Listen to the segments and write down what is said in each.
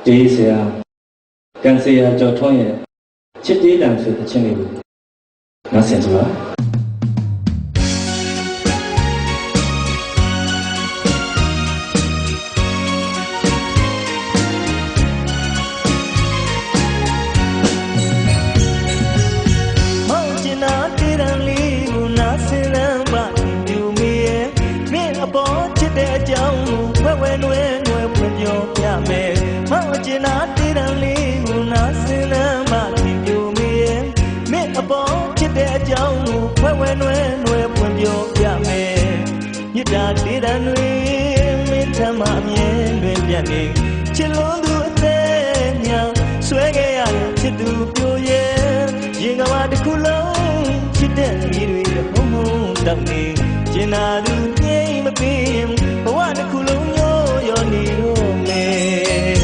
တေးဆရာကန်ဆရာကျော်ထွန်းရဲ့ချစ်တေးတန်ဆိုတဲ့ချင်းလေးကိုနားဆင်ကြပါဒါတေးတန်တွေမင်းထမအမြဲလွင်ပြတ်နေချစ်လုံးသူအသေးညာဆွဲခဲ့ရတဲ့ချစ်သူပြိုရဲ့ရင်ကဘာတစ်ခုလုံးချစ်တဲ့မိတွေဟုံးဟုံးတောက်နေကျင်နာသူငြိမ်မပြီးရင်ဘဝတစ်ခုလုံးညို့ရောနေတော့မယ်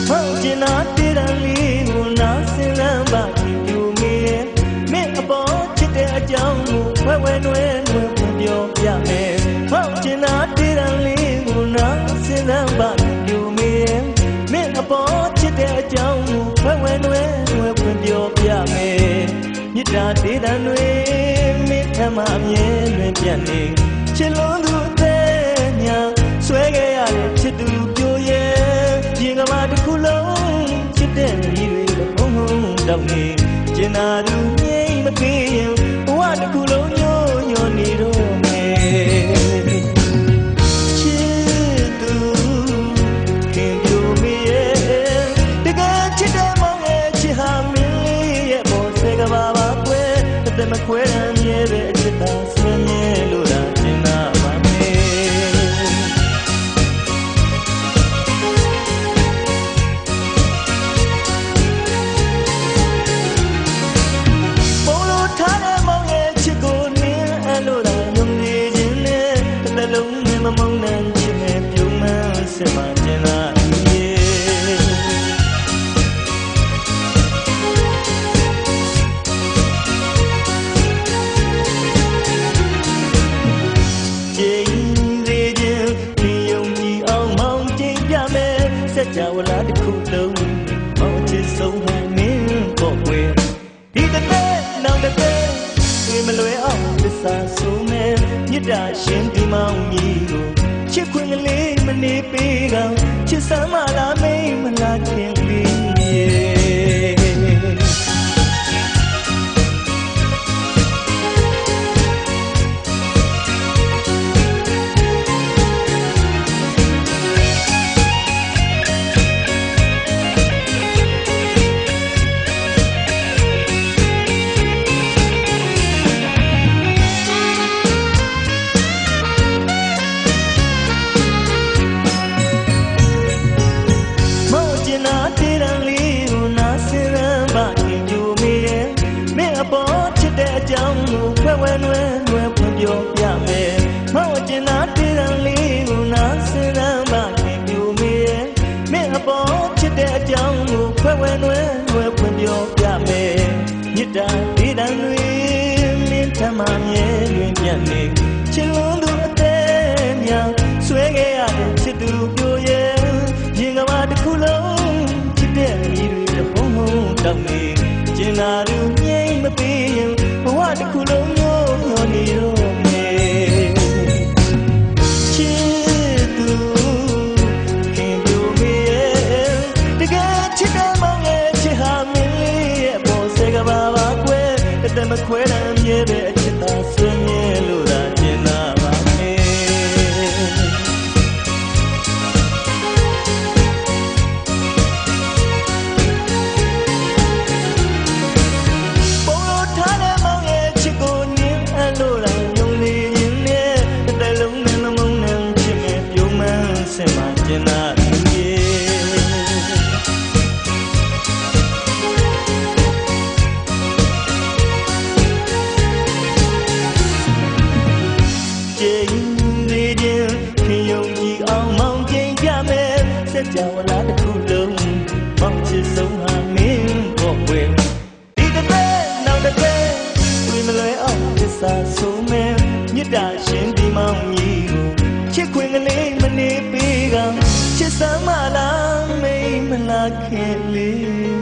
ဟောကျင်နာတေးတန်လေးကိုနားစင်လမ်းပါပြိုမိရဲ့မင်းအပေါ်ချစ်တဲ့အကြောင်းကိုဝဲဝဲနွဲပြောပြမယ်ဟောကျင်နာတေးတန်လေးကိုနားစင်လမ်းပါပြိုမိရဲ့မင်းအပေါ်ချစ်တဲ့အကြောင်းကိုဝဲဝဲနွဲပြောပြမယ်မြစ်တာတေးတန်တွေမင်းထမအမြဲလွင်ပြတ်နေချစ်လုံးသူအသေးညာဆွဲခဲ့ရတဲ့ချစ်သူပြိုရဲ့ရင်ကဘာတစ်ခုလုံးချစ်တဲ့မိတွေဘုံဘုံတောက်နေကျင်နာသူငြိမ်မပြေရင်ဘဝတစ်ခုလုံးညို့ညော်နေတော့ချစ်သူခင်ပြိုမိရဲ့တကယ်ချစ်တဲ့မောင်ရဲ့ချစ်ဟာမင်းလေးရဲ့ဘောဆဲကဘာပါကွယ်တဲ့မခွဲရမ်းရဲ့ပဲအချစ်သာဆွေးမြဲလို့လားကျင်နာပါမယ်မမုန်းနဲ့ချစ်နဲ့ပြုံးမှန်းစင်မှကျင်လာကျင်းစေခြင်းဒီယုံကြည်အောင်မောင်းကျင်းပြမယ်စက်ကြဝဠာတစ်ခုလုံးမောင်းချစ်ဆုံးမှမင်းပေါ့ကွယ်ဒီတစ်သက်နောက်တစ်သက်တွေ့မလွယ်အောင်သစ္စာဆိုမယ်မြစ်တာရှင်ဒီမောင်ကြီးကိုချစ်ခွင့်လေးမနေပေးကချစ်စမ်းမလားမိမလားခင်လေးဝဲဝဲနွဲနွဲဖွင့်ပြောပြမယ်မောင်ကျင်နာတေးတန်လေးကိုနားစင်လမ်းပါခင်ပြိုမိရဲ့မင်းအပေါ်ချစ်တဲ့အကြောင်းကိုဝဲဝဲနွဲနွဲဖွင့်ပြောပြမယ်မြစ်တာတေးတန်တွေမင်းထမမြဲလွင်ပြတ်နေချစ်လုံးသူအသေးများဆွဲခဲ့ရတဲ့ချစ်သူပြိုရဲ့ရင်ကဘာတစ်ခုလုံးချစ်တဲ့မိတွေဘုံဘုံတောက်နေကျင်နာသူငြိမ်မပြီးရင်ဘဝတစ်ခုလုံးညို့ညော်နေတော့မယ်ချစ်သူခင်ပြိုမိရဲ့တကယ်ချစ်တဲ့မောင်ရဲ့ချစ်ဟာမင်းလေးရဲ့ပေါ်ဆဲကဘာပါကွယ်တဲ့မခွဲနိုင်မြဲပဲအချစ်သာဆွေးမြဲလို့သာကျင်နာပါမယ်ကြဝဠာတစ်ခုလုံးမောင်ချစ်ဆုံးဟာမင်းပေါ့ကွယ်ဒီတစ်သက်နောက်တစ်သက်တွေ့မလွယ်အောင်သစ္စာဆိုမယ်မြစ်တာရှင်ဒီမောင်ကြီးကိုချစ်ခွင့်ကလေးမနေပေးကချစ်စမ်းမလားမ လာခင်လေး